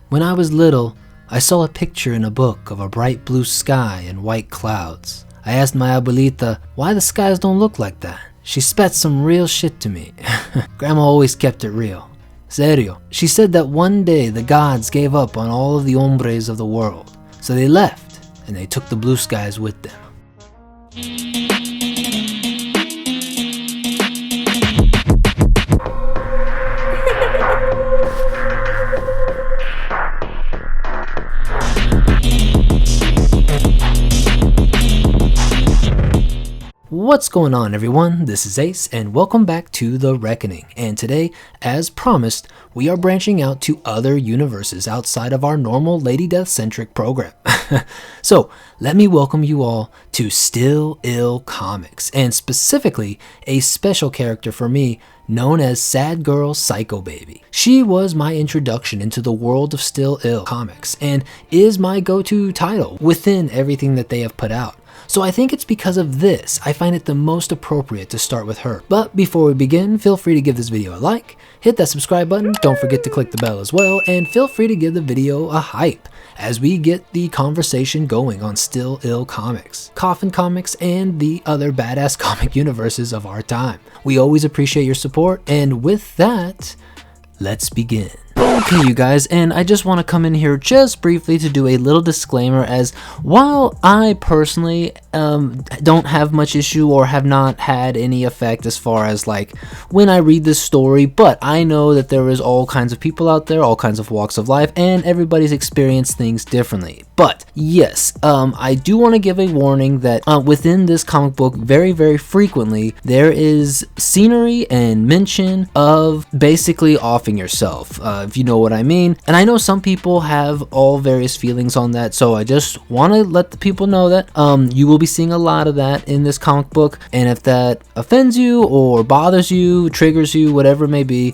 When I was little, I saw a picture in a book of a bright blue sky and white clouds. I asked my abuelita why the skies don't look like that. She spat some real shit to me. Grandma always kept it real. Serio. She said that one day the gods gave up on all of the hombres of the world. So they left, and they took the blue skies with them. What's going on, everyone? This is Ace, and welcome back to The Reckoning. And today, as promised, we are branching out to other universes outside of our normal Lady Death-centric program. So, let me welcome you all to Still Ill Comics, and specifically, a special character for me known as Sad Girl Psycho Baby. She was my introduction into the world of Still Ill Comics, and is my go-to title within everything that they have put out. So I think it's because of this I find it the most appropriate to start with her. But before we begin, feel free to give this video a like, hit that subscribe button, don't forget to click the bell as well, and feel free to give the video a hype as we get the conversation going on Still Ill Comics, Coffin Comics, and the other badass comic universes of our time. We always appreciate your support, and with that, let's begin. Okay, you guys, and I just want to come in here just briefly to do a little disclaimer, as while I personally don't have much issue or have not had any effect as far as like when I read this story, but I know that there is all kinds of people out there, all kinds of walks of life, and everybody's experienced things differently. But yes, I do want to give a warning that within this comic book, very frequently, there is scenery and mention of basically offing yourself, if you know what I mean. And I know some people have all various feelings on that, so I just want to let the people know that you will be seeing a lot of that in this comic book, and if that offends you or bothers you, triggers you, whatever it may be,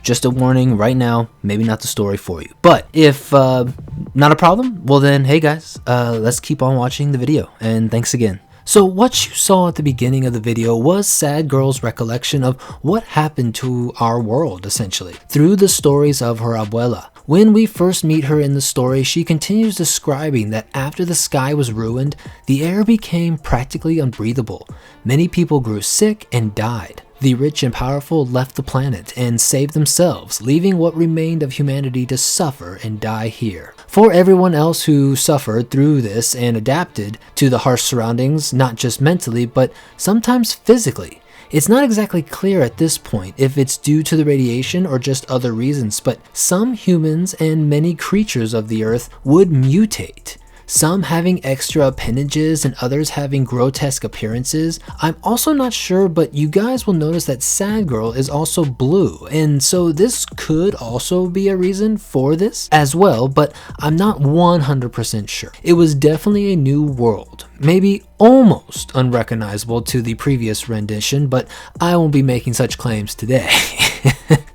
just a warning right now, maybe not the story for you. But if not a problem, well then, hey guys, let's keep on watching the video, and thanks again. So what you saw at the beginning of the video was Sad Girl's recollection of what happened to our world, essentially, through the stories of her abuela. When we first meet her in the story, she continues describing that after the sky was ruined, the air became practically unbreathable. Many people grew sick and died. The rich and powerful left the planet and saved themselves, leaving what remained of humanity to suffer and die here. For everyone else who suffered through this and adapted to the harsh surroundings, not just mentally, but sometimes physically. It's not exactly clear at this point if it's due to the radiation or just other reasons, but some humans and many creatures of the earth would mutate. Some having extra appendages and others having grotesque appearances. I'm also not sure, but you guys will notice that Sad Girl is also blue, and so this could also be a reason for this as well, but I'm not 100% sure. It was definitely a new world, maybe almost unrecognizable to the previous rendition, but I won't be making such claims today.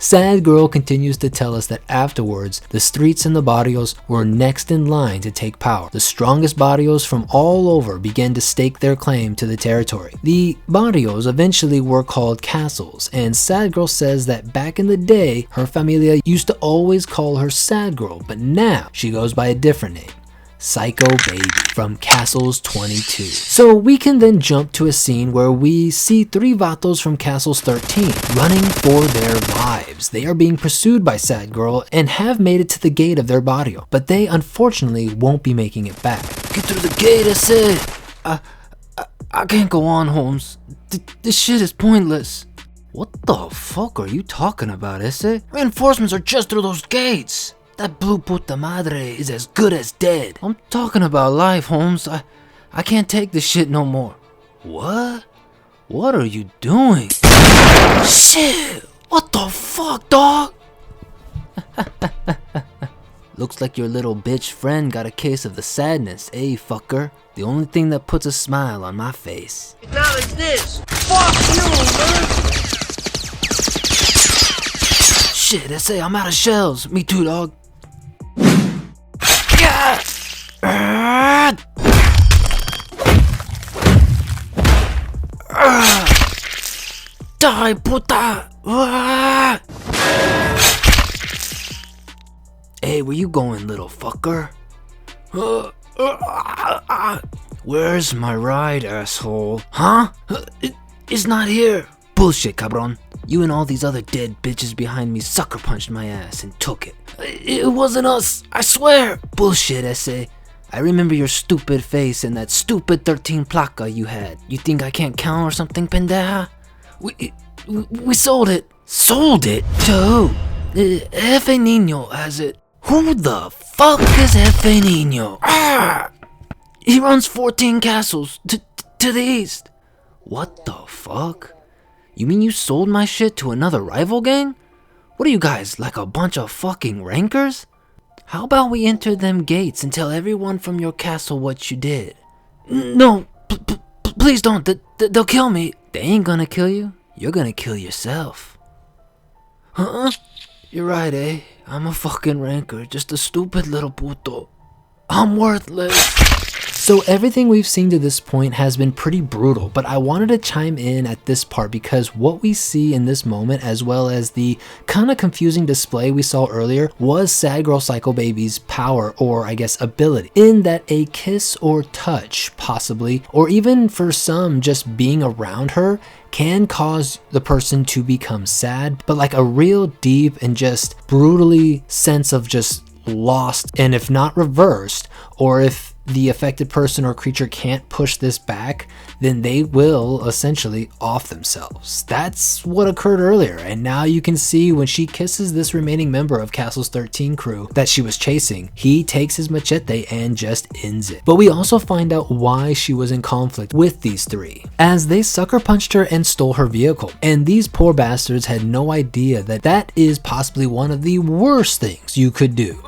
Sad Girl continues to tell us that afterwards, the streets and the barrios were next in line to take power. The strongest barrios from all over began to stake their claim to the territory. The barrios eventually were called castles, and Sad Girl says that back in the day, her familia used to always call her Sad Girl, but now she goes by a different name. Psycho Baby from Castles 22. So we can then jump to a scene where we see three vatos from Castles 13 running for their lives. They are being pursued by Sad Girl and have made it to the gate of their barrio, but they unfortunately won't be making it back. Get through the gate, I said! I can't go on, Holmes. This shit is pointless. What the fuck are you talking about, Ese? Reinforcements are just through those gates! That blue puta madre is as good as dead. I'm talking about life, Holmes. I can't take this shit no more. What? What are you doing? Shit! What the fuck, dog? Looks like your little bitch friend got a case of the sadness, eh, fucker? The only thing that puts a smile on my face. Acknowledge this! Fuck you, man! Shit, I say I'm out of shells. Me too, dog. Die, puta! Hey, Hey, where you going, little fucker? Where's my ride, asshole? Huh? It's not here. Bullshit, cabron. You and all these other dead bitches behind me sucker punched my ass and took it. It wasn't us, I swear. Bullshit, ese. I remember your stupid face and that stupid 13 placa you had. You think I can't count or something, pendeja? We sold it. Sold it? To who? Jefe Niño has it. Who the fuck is Jefe Niño? Ah! He runs 14 castles to the east. What the fuck? You mean you sold my shit to another rival gang? What are you guys, like a bunch of fucking rankers? How about we enter them gates and tell everyone from your castle what you did? No, please don't. They'll kill me. They ain't gonna kill you. You're gonna kill yourself. Huh? You're right, eh? I'm a fucking ranker, just a stupid little puto. I'm worthless. So everything we've seen to this point has been pretty brutal, but I wanted to chime in at this part because what we see in this moment, as well as the kind of confusing display we saw earlier, was Sad Girl Psycho Baby's power, or I guess ability, in that a kiss or touch, possibly, or even for some just being around her, can cause the person to become sad, but like a real deep and just brutally sense of just lost, and if not reversed, or if the affected person or creature can't push this back, then they will essentially off themselves. That's what occurred earlier, and now you can see when she kisses this remaining member of Castle's 13 crew that she was chasing, he takes his machete and just ends it. But we also find out why she was in conflict with these three, as they sucker punched her and stole her vehicle, and these poor bastards had no idea that that is possibly one of the worst things you could do.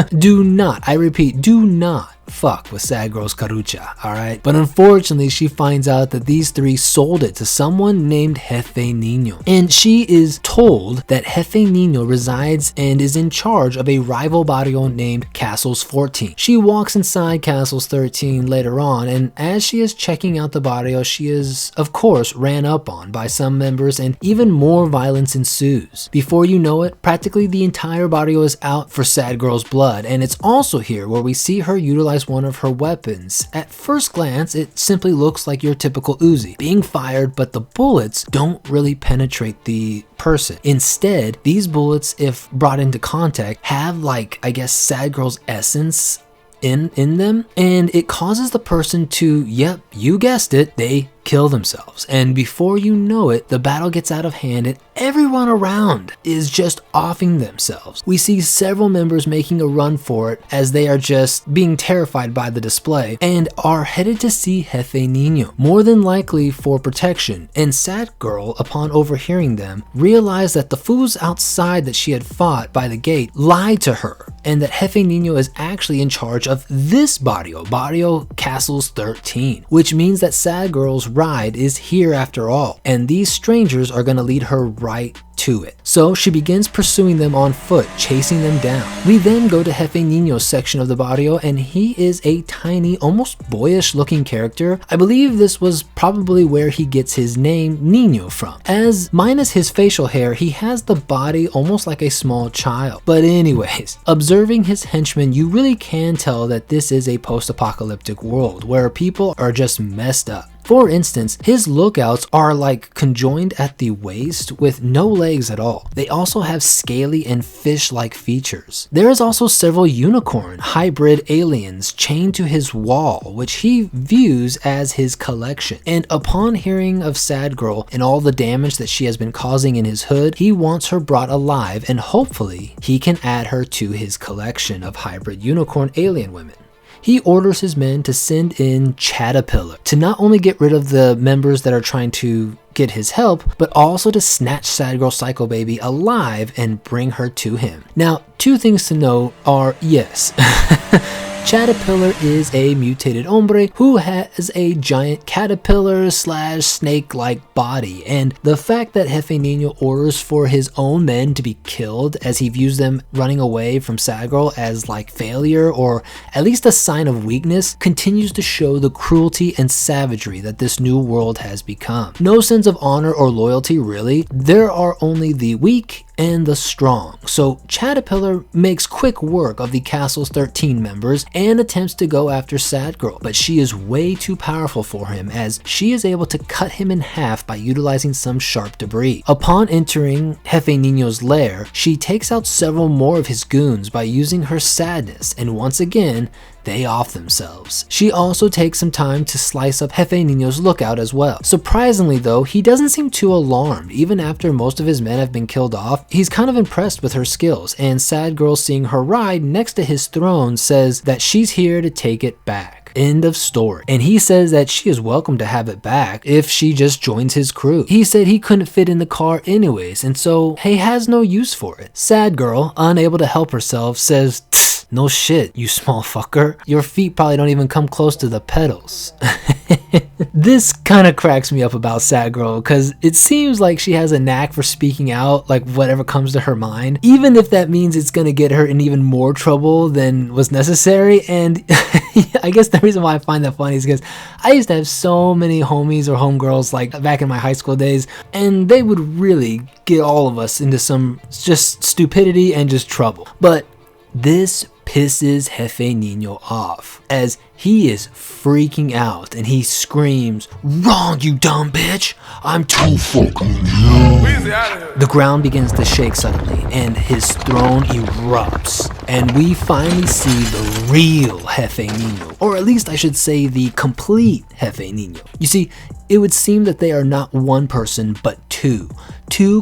Do not, I repeat, do not fuck with Sad Girl's Carucha, alright? But unfortunately, she finds out that these three sold it to someone named Jefe Niño. And she is told that Jefe Niño resides and is in charge of a rival barrio named Castles 14. She walks inside Castles 13 later on, and as she is checking out the barrio, she is, of course, ran up on by some members, and even more violence ensues. Before you know it, practically the entire barrio is out for Sad Girl's blood, and it's also here where we see her utilize one of her weapons. At first glance, it simply looks like your typical Uzi being fired, but the bullets don't really penetrate the person. Instead, these bullets, if brought into contact, have like, I guess, Sad Girl's essence in them, and it causes the person to, yep, you guessed it, they kill themselves. And before you know it, the battle gets out of hand and everyone around is just offing themselves. We see several members making a run for it as they are just being terrified by the display and are headed to see Jefe Niño, more than likely for protection. And Sad Girl, upon overhearing them, realized that the fools outside that she had fought by the gate lied to her, and that Jefe Niño is actually in charge of this barrio Castles 13, which means that Sad Girl's ride is here after all, and these strangers are going to lead her right to it. So she begins pursuing them on foot, chasing them down. We then go to Jefe Niño's section of the barrio, and he is a tiny, almost boyish looking character. I believe this was probably where he gets his name Niño from, as minus his facial hair, he has the body almost like a small child. But anyways, observing his henchmen, you really can tell that this is a post-apocalyptic world where people are just messed up. For instance, his lookouts are like conjoined at the waist with no legs at all. They also have scaly and fish-like features. There is also several unicorn hybrid aliens chained to his wall, which he views as his collection. And upon hearing of Sad Girl and all the damage that she has been causing in his hood, he wants her brought alive, and hopefully he can add her to his collection of hybrid unicorn alien women. He orders his men to send in Caterpillar to not only get rid of the members that are trying to get his help, but also to snatch Sad Girl Psycho Baby alive and bring her to him. Now, two things to know are, yes, Caterpillar is a mutated hombre who has a giant caterpillar / snake-like body, and the fact that Jefe Niño orders for his own men to be killed as he views them running away from Sad Girl as like failure or at least a sign of weakness continues to show the cruelty and savagery that this new world has become. No sense of honor or loyalty really. There are only the weak and the strong. So Caterpillar makes quick work of the castle's 13 members and attempts to go after Sad Girl, but she is way too powerful for him as she is able to cut him in half by utilizing some sharp debris. Upon entering Jefe Niño's lair, she takes out several more of his goons by using her sadness, and once again, they off themselves. She also takes some time to slice up Jefe Niño's lookout as well. Surprisingly though, he doesn't seem too alarmed. Even after most of his men have been killed off, he's kind of impressed with her skills, and Sad Girl, seeing her ride next to his throne, says that she's here to take it back. End of story. And he says that she is welcome to have it back if she just joins his crew. He said he couldn't fit in the car anyways, and so he has no use for it. Sad Girl, unable to help herself, says, "No shit, you small fucker. Your feet probably don't even come close to the pedals." This kind of cracks me up about Sad Girl because it seems like she has a knack for speaking out like whatever comes to her mind, even if that means it's gonna get her in even more trouble than was necessary. And I guess the reason why I find that funny is because I used to have so many homies or homegirls like back in my high school days, and they would really get all of us into some just stupidity and just trouble. But this pisses Jefe Niño off as he is freaking out and he screams, "Wrong, you dumb bitch! I'm too fucking you!" The ground begins to shake suddenly and his throne erupts, and we finally see the real Jefe Niño, or at least I should say the complete Jefe Niño. You see, it would seem that they are not one person but two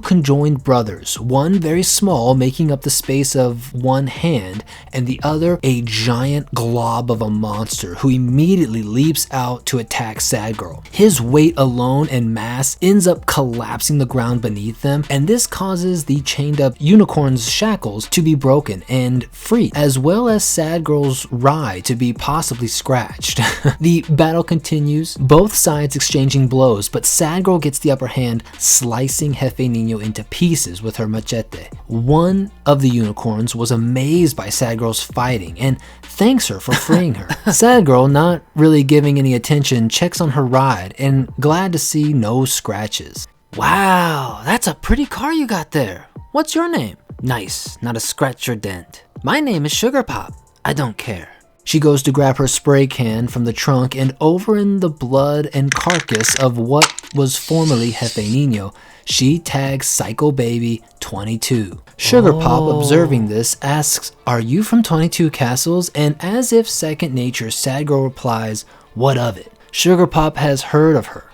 conjoined brothers, one very small making up the space of one hand, and the other a giant glob of a monster who immediately leaps out to attack Sad Girl. His weight alone and mass ends up collapsing the ground beneath them, and this causes the chained up unicorn's shackles to be broken and free, as well as Sad Girl's ride to be possibly scratched. The battle continues, both sides exchanging blows, but Sad Girl gets the upper hand, slicing Jefe Niño into pieces with her machete. One of the unicorns was amazed by Sad Girl's fighting and thanks her for freeing her. Sad Girl, not really giving any attention, checks on her ride and glad to see no scratches. "Wow, that's a pretty car you got there. What's your name?" "Nice, not a scratch or dent." "My name is Sugar Pop. I don't care." She goes to grab her spray can from the trunk, and over in the blood and carcass of what was formerly Jefe Niño, she tags Psycho Baby 22. Sugar Pop, observing this, asks, "Are you from 22 Castles?" And as if second nature, Sad Girl replies, "What of it?" Sugar Pop has heard of her.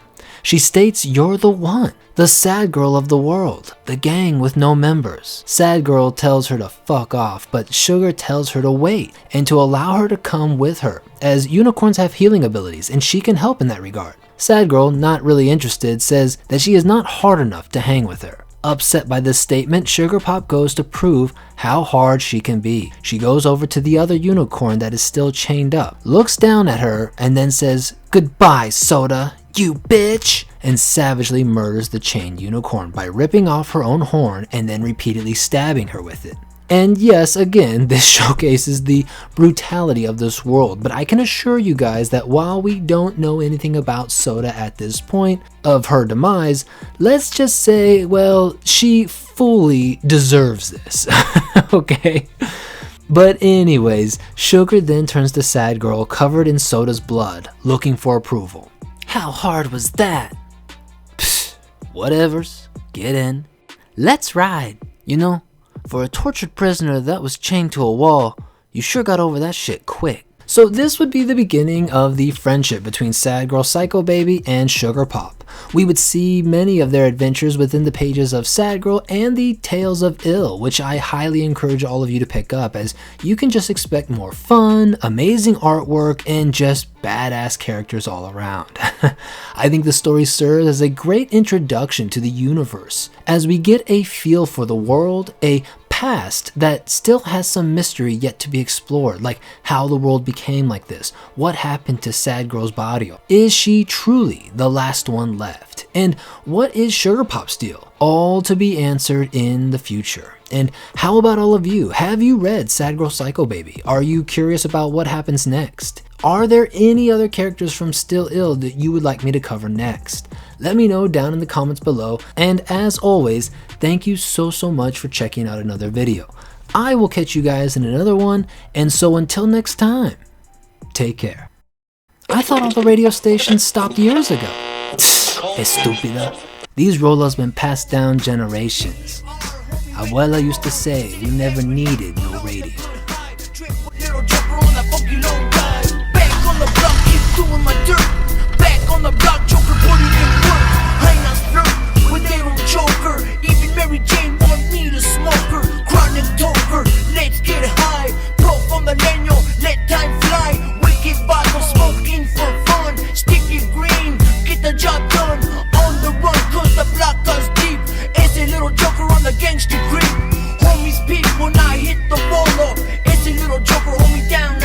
She states, "You're the one, the sad girl of the world, the gang with no members." Sad Girl tells her to fuck off, but Sugar tells her to wait and to allow her to come with her, as unicorns have healing abilities and she can help in that regard. Sad Girl, not really interested, says that she is not hard enough to hang with her. Upset by this statement, Sugar Pop goes to prove how hard she can be. She goes over to the other unicorn that is still chained up, looks down at her, and then says, "Goodbye, Soda, you bitch," and savagely murders the chained unicorn by ripping off her own horn and then repeatedly stabbing her with it. And yes, again, this showcases the brutality of this world, but I can assure you guys that while we don't know anything about Soda at this point of her demise, let's just say, well, she fully deserves this, okay? But anyways, Sugar then turns to Sad Girl covered in Soda's blood, looking for approval. "How hard was that?" "Pfft, whatevers, get in. Let's ride, you know? For a tortured prisoner that was chained to a wall, you sure got over that shit quick." So this would be the beginning of the friendship between Sad Girl Psycho Baby and Sugar Pop. We would see many of their adventures within the pages of Sad Girl and the Tales of Ill, which I highly encourage all of you to pick up, as you can just expect more fun, amazing artwork, and just badass characters all around. I think the story serves as a great introduction to the universe, as we get a feel for the world, a past that still has some mystery yet to be explored, like how the world became like this, what happened to Sad Girl's body, is she truly the last one left, and what is Sugar Pop's deal? All to be answered in the future. And how about all of you? Have you read Sad Girl Psycho Baby? Are you curious about what happens next? Are there any other characters from Still Ill that you would like me to cover next? Let me know down in the comments below, and as always, thank you so much for checking out another video. I will catch you guys in another one, and so until next time, take care. I thought all the radio stations stopped years ago. Estúpida. These rolas been passed down generations. Abuela used to say we never needed no radio. Back on the block, keep doing my dirt. Back on the block, Joker putting in work. I not flirt with little Joker. Even Mary Jane want me to smoke her. Chronic toker, let's get high. Puff on the leño, let time fly. Wicked bottle smoking for fun. Sticky green, get the job done. On the run, cause the block goes deep. Ese little Joker on the gangster creep. Homies peep when I hit the wall up. Ese little Joker hold me down.